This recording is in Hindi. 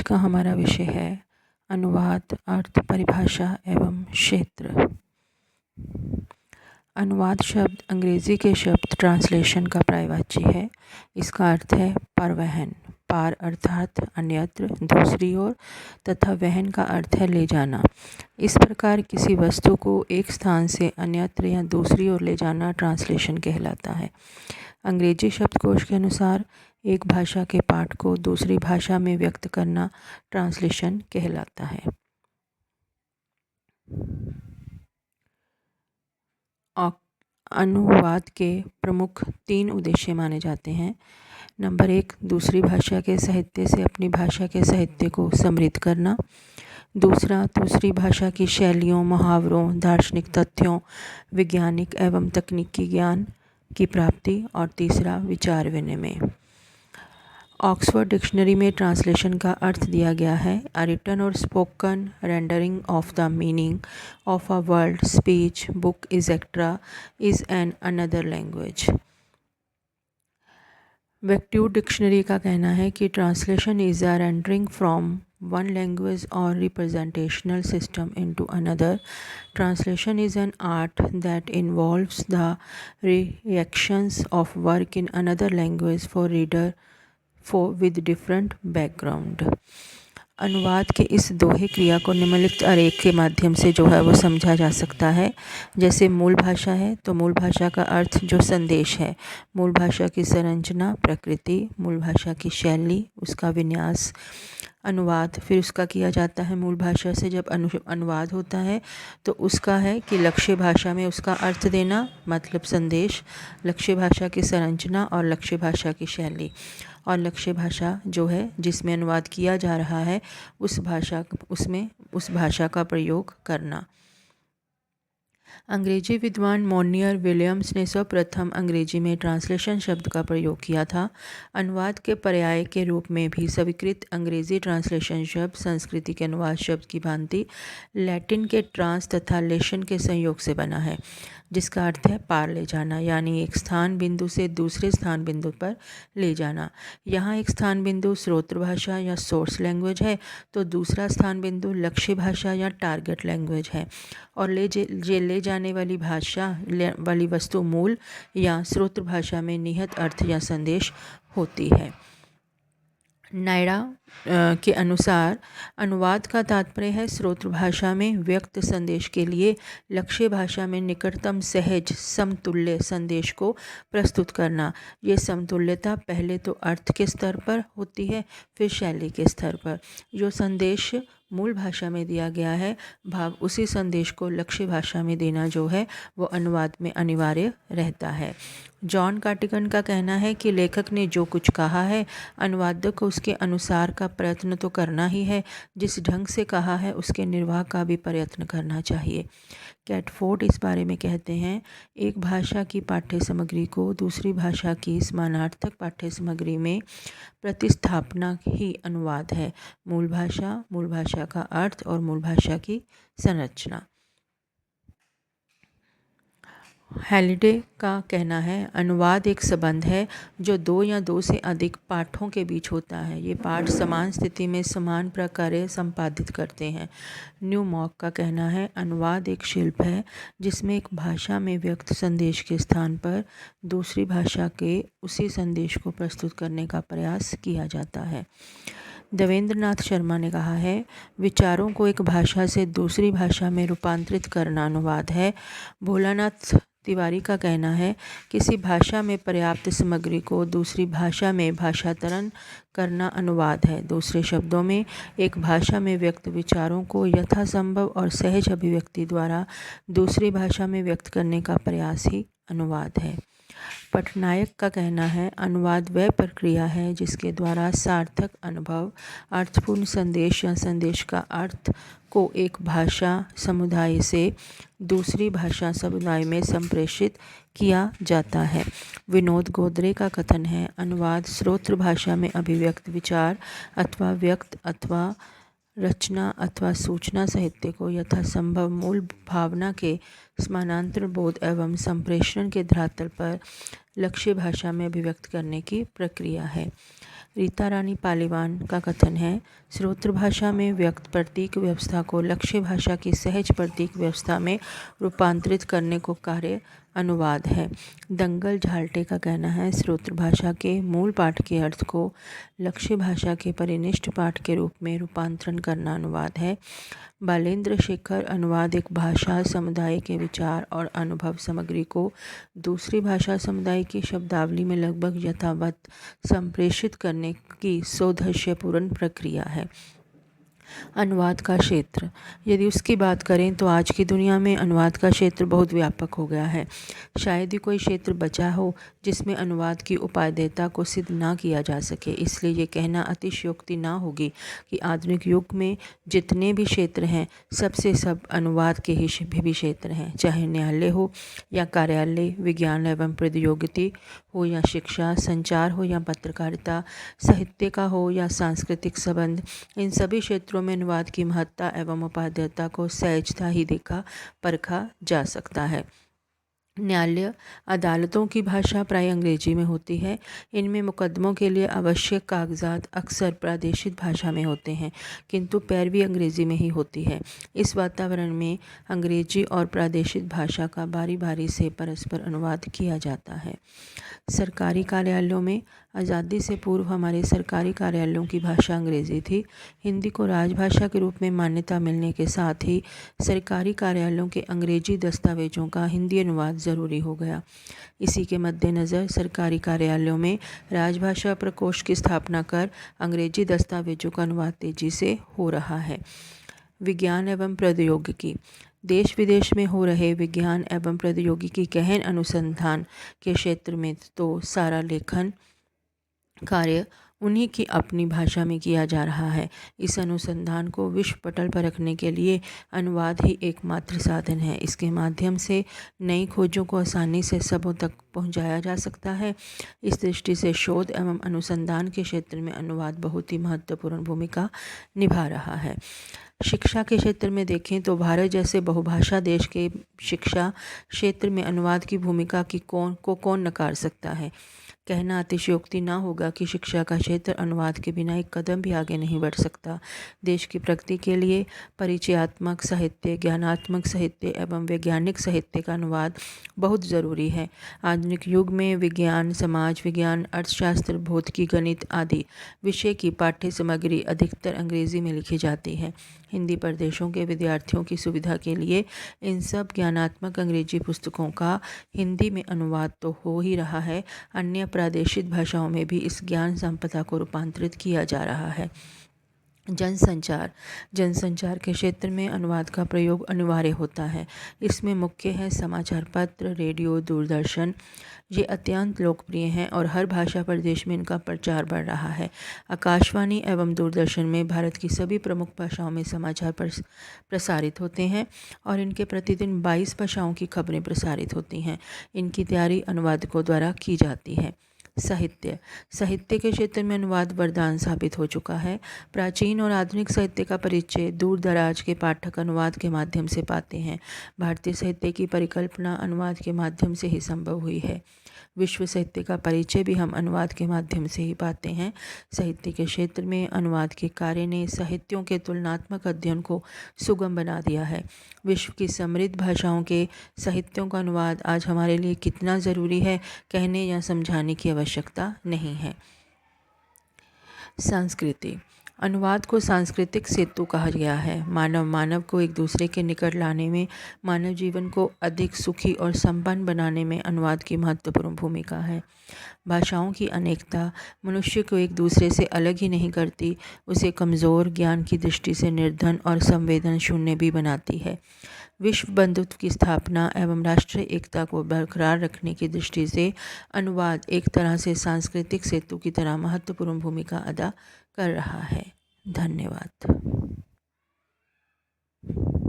का हमारा विषय है अनुवाद, अर्थ, परिभाषा एवं क्षेत्र। अनुवाद शब्द अंग्रेज़ी के शब्द ट्रांसलेशन का पर्यायवाची है। इसका अर्थ है परिवहन। पार अर्थात अन्यत्र, दूसरी ओर, तथा वहन का अर्थ है ले जाना। इस प्रकार किसी वस्तु को एक स्थान से अन्यत्र या दूसरी ओर ले जाना ट्रांसलेशन कहलाता है। अंग्रेजी शब्दकोश के अनुसार एक भाषा के पाठ को दूसरी भाषा में व्यक्त करना ट्रांसलेशन कहलाता है। अनुवाद के प्रमुख 3 उद्देश्य माने जाते हैं। नंबर 1, दूसरी भाषा के साहित्य से अपनी भाषा के साहित्य को समृद्ध करना। दूसरा, दूसरी भाषा की शैलियों, मुहावरों, दार्शनिक तथ्यों, वैज्ञानिक एवं तकनीकी ज्ञान की प्राप्ति। और तीसरा, विचार विनिमय। ऑक्सफोर्ड डिक्शनरी में ट्रांसलेशन का अर्थ दिया गया है अ रिटन और spoken rendering of the meaning of a word, speech, book etcetera is an another language. वेक्ट्यूड डिक्शनरी का कहना है कि translation is a rendering from one language or representational system into another. Translation is an art that involves the reactions of work in another language for reader with different background. अनुवाद के इस दोहे क्रिया को निम्नलिखित आरेख के माध्यम से जो है वो समझा जा सकता है। जैसे मूल भाषा है तो मूल भाषा का अर्थ जो संदेश है, मूल भाषा की संरचना, प्रकृति, मूल भाषा की शैली, उसका विन्यास। अनुवाद फिर उसका किया जाता है मूल भाषा से जब अनुवाद होता है तो उसका है कि लक्ष्य भाषा में उसका अर्थ देना, मतलब संदेश, लक्ष्य भाषा की संरचना और लक्ष्य भाषा की शैली। और लक्ष्य भाषा जो है जिसमें अनुवाद किया जा रहा है उस भाषा का प्रयोग करना। अंग्रेजी विद्वान मोनियर विलियम्स ने सर्वप्रथम अंग्रेजी में ट्रांसलेशन शब्द का प्रयोग किया था। अनुवाद के पर्याय के रूप में भी स्वीकृत अंग्रेजी ट्रांसलेशन शब्द संस्कृति के अनुवाद शब्द की भांति लैटिन के ट्रांस तथा लेशन के संयोग से बना है, जिसका अर्थ है पार ले जाना, यानी एक स्थान बिंदु से दूसरे स्थान बिंदु पर ले जाना। यहाँ एक स्थान बिंदु स्रोत्र भाषा या सोर्स लैंग्वेज है तो दूसरा स्थान बिंदु लक्ष्य भाषा या टारगेट लैंग्वेज है। और ले जाने वाली वाली वस्तु मूल या स्रोत्र भाषा में निहित अर्थ या संदेश होती है। नायडा के अनुसार अनुवाद का तात्पर्य है स्रोत्र भाषा में व्यक्त संदेश के लिए लक्ष्य भाषा में निकटतम सहज समतुल्य संदेश को प्रस्तुत करना। ये समतुल्यता पहले तो अर्थ के स्तर पर होती है, फिर शैली के स्तर पर। जो संदेश मूल भाषा में दिया गया है भाव उसी संदेश को लक्ष्य भाषा में देना जो है वो अनुवाद में अनिवार्य रहता है। जॉन कार्टिगन का कहना है कि लेखक ने जो कुछ कहा है अनुवादक को उसके अनुसार का प्रयत्न तो करना ही है, जिस ढंग से कहा है उसके निर्वाह का भी प्रयत्न करना चाहिए। कैटफोर्ड इस बारे में कहते हैं, एक भाषा की पाठ्य सामग्री को दूसरी भाषा की समानार्थक पाठ्य सामग्री में प्रतिस्थापना ही अनुवाद है। मूल भाषा का अर्थ और मूल भाषा की संरचना। हैलिडे का कहना है अनुवाद एक संबंध है जो 2 या 2 से अधिक पाठों के बीच होता है। ये पाठ समान स्थिति में समान प्रकार्य संपादित करते हैं। न्यूमॉक का कहना है अनुवाद एक शिल्प है जिसमें एक भाषा में व्यक्त संदेश के स्थान पर दूसरी भाषा के उसी संदेश को प्रस्तुत करने का प्रयास किया जाता है। देवेंद्रनाथ शर्मा ने कहा है विचारों को एक भाषा से दूसरी भाषा में रूपांतरित करना अनुवाद है। भोलानाथ तिवारी का कहना है किसी भाषा में पर्याप्त सामग्री को दूसरी भाषा में भाषांतरण करना अनुवाद है। दूसरे शब्दों में एक भाषा में व्यक्त विचारों को यथासंभव और सहज अभिव्यक्ति द्वारा दूसरी भाषा में व्यक्त करने का प्रयास ही अनुवाद है। पटनायक का कहना है अनुवाद वह प्रक्रिया है जिसके द्वारा सार्थक अनुभव, अर्थपूर्ण संदेश या संदेश का अर्थ को एक भाषा समुदाय से दूसरी भाषा समुदाय में संप्रेषित किया जाता है। विनोद गोदरे का कथन है अनुवाद स्रोत्र भाषा में अभिव्यक्त विचार अथवा व्यक्त अथवा रचना अथवा सूचना साहित्य को यथासंभव मूल भावना के समानांतर बोध एवं संप्रेषण के धरातल पर लक्ष्य भाषा में अभिव्यक्त करने की प्रक्रिया है। रीता रानी पालीवान का कथन है, श्रोत्र भाषा में व्यक्त प्रतीक व्यवस्था को लक्ष्य भाषा की सहज प्रतीक व्यवस्था में रूपांतरित करने को कार्य अनुवाद है। दंगल झाल्टे का कहना है, श्रोत्र भाषा के मूल पाठ के अर्थ को लक्ष्य भाषा के परिनिष्ठ पाठ के रूप में रूपांतरण करना अनुवाद है। बालेंद्र शेखर अनुवाद एक भाषा समुदाय के विचार और अनुभव सामग्री को दूसरी भाषा समुदाय की शब्दावली में लगभग यथावत संप्रेषित करने की सौदृश्यपूर्ण प्रक्रिया है। अनुवाद का क्षेत्र, यदि उसकी बात करें तो आज की दुनिया में अनुवाद का क्षेत्र बहुत व्यापक हो गया है। शायद ही कोई क्षेत्र बचा हो जिसमें अनुवाद की उपादेयता को सिद्ध ना किया जा सके। इसलिए ये कहना अतिशयोक्ति ना होगी कि आधुनिक युग में जितने भी क्षेत्र हैं सबसे सब अनुवाद के ही भी क्षेत्र हैं, चाहे न्यायालय हो या कार्यालय, विज्ञान एवं प्रौद्योगिकी हो या शिक्षा, संचार हो या पत्रकारिता, साहित्य का हो या सांस्कृतिक संबंध। इन सभी क्षेत्रों में अनुवाद की महत्ता एवं उपादेयता को सहजता ही देखा परखा जा सकता है। न्यायालय अदालतों की भाषा प्राय अंग्रेजी में होती है। इनमें मुकदमों के लिए आवश्यक कागजात अक्सर प्रादेशिक भाषा में होते हैं, किंतु पैरवी अंग्रेजी में ही होती है। इस वातावरण में अंग्रेजी और प्रादेशिक भाषा का बारी बारी से परस्पर अनुवाद किया जाता है। सरकारी कार्यालयों में आज़ादी से पूर्व हमारे सरकारी कार्यालयों की भाषा अंग्रेज़ी थी। हिंदी को राजभाषा के रूप में मान्यता मिलने के साथ ही सरकारी कार्यालयों के अंग्रेजी दस्तावेजों का हिंदी अनुवाद ज़रूरी हो गया। इसी के मद्देनज़र सरकारी कार्यालयों में राजभाषा प्रकोष्ठ की स्थापना कर अंग्रेजी दस्तावेजों का अनुवाद तेजी से हो रहा है। विज्ञान एवं प्रौद्योगिकी, देश विदेश में हो रहे विज्ञान एवं प्रौद्योगिकी गहन अनुसंधान के क्षेत्र में तो सारा लेखन कार्य उन्हीं की अपनी भाषा में किया जा रहा है। इस अनुसंधान को विश्व पटल पर रखने के लिए अनुवाद ही एकमात्र साधन है। इसके माध्यम से नई खोजों को आसानी से सबों तक पहुंचाया जा सकता है। इस दृष्टि से शोध एवं अनुसंधान के क्षेत्र में अनुवाद बहुत ही महत्वपूर्ण भूमिका निभा रहा है। शिक्षा के क्षेत्र में देखें तो भारत जैसे बहुभाषा देश के शिक्षा क्षेत्र में अनुवाद की भूमिका की कौन नकार सकता है। कहना अतिशयोक्ति ना होगा कि शिक्षा का क्षेत्र अनुवाद के बिना एक कदम भी आगे नहीं बढ़ सकता। देश की प्रगति के लिए परिचयात्मक साहित्य, ज्ञानात्मक साहित्य एवं वैज्ञानिक साहित्य का अनुवाद बहुत ज़रूरी है। आधुनिक युग में विज्ञान, समाज विज्ञान, अर्थशास्त्र, भौतिकी, गणित आदि विषय की पाठ्य सामग्री अधिकतर अंग्रेजी में लिखी जाती है। हिंदी प्रदेशों के विद्यार्थियों की सुविधा के लिए इन सब ज्ञानात्मक अंग्रेजी पुस्तकों का हिंदी में अनुवाद तो हो ही रहा है, अन्य प्रादेशिक भाषाओं में भी इस ज्ञान संपदा को रूपांतरित किया जा रहा है। जनसंचार के क्षेत्र में अनुवाद का प्रयोग अनिवार्य होता है। इसमें मुख्य है समाचार पत्र, रेडियो, दूरदर्शन। ये अत्यंत लोकप्रिय हैं और हर भाषा प्रदेश में इनका प्रचार बढ़ रहा है। आकाशवाणी एवं दूरदर्शन में भारत की सभी प्रमुख भाषाओं में समाचार प्रसारित होते हैं और इनके प्रतिदिन 22 भाषाओं की खबरें प्रसारित होती हैं। इनकी तैयारी अनुवादकों द्वारा की जाती है। साहित्य के क्षेत्र में अनुवाद वरदान साबित हो चुका है। प्राचीन और आधुनिक साहित्य का परिचय दूर दराज के पाठक अनुवाद के माध्यम से पाते हैं। भारतीय साहित्य की परिकल्पना अनुवाद के माध्यम से ही संभव हुई है। विश्व साहित्य का परिचय भी हम अनुवाद के माध्यम से ही पाते हैं। साहित्य के क्षेत्र में अनुवाद के कार्य ने साहित्यों के तुलनात्मक अध्ययन को सुगम बना दिया है। विश्व की समृद्ध भाषाओं के साहित्यों का अनुवाद आज हमारे लिए कितना ज़रूरी है, कहने या समझाने की आवश्यकता नहीं है। संस्कृति, अनुवाद को सांस्कृतिक सेतु कहा गया है। मानव को एक दूसरे के निकट लाने में, मानव जीवन को अधिक सुखी और संपन्न बनाने में अनुवाद की महत्वपूर्ण भूमिका है। भाषाओं की अनेकता मनुष्य को एक दूसरे से अलग ही नहीं करती, उसे कमज़ोर, ज्ञान की दृष्टि से निर्धन और संवेदन शून्य भी बनाती है। विश्व बंधुत्व की स्थापना एवं राष्ट्रीय एकता को बरकरार रखने की दृष्टि से अनुवाद एक तरह से सांस्कृतिक सेतु की तरह महत्वपूर्ण भूमिका अदा कर रहा है। धन्यवाद।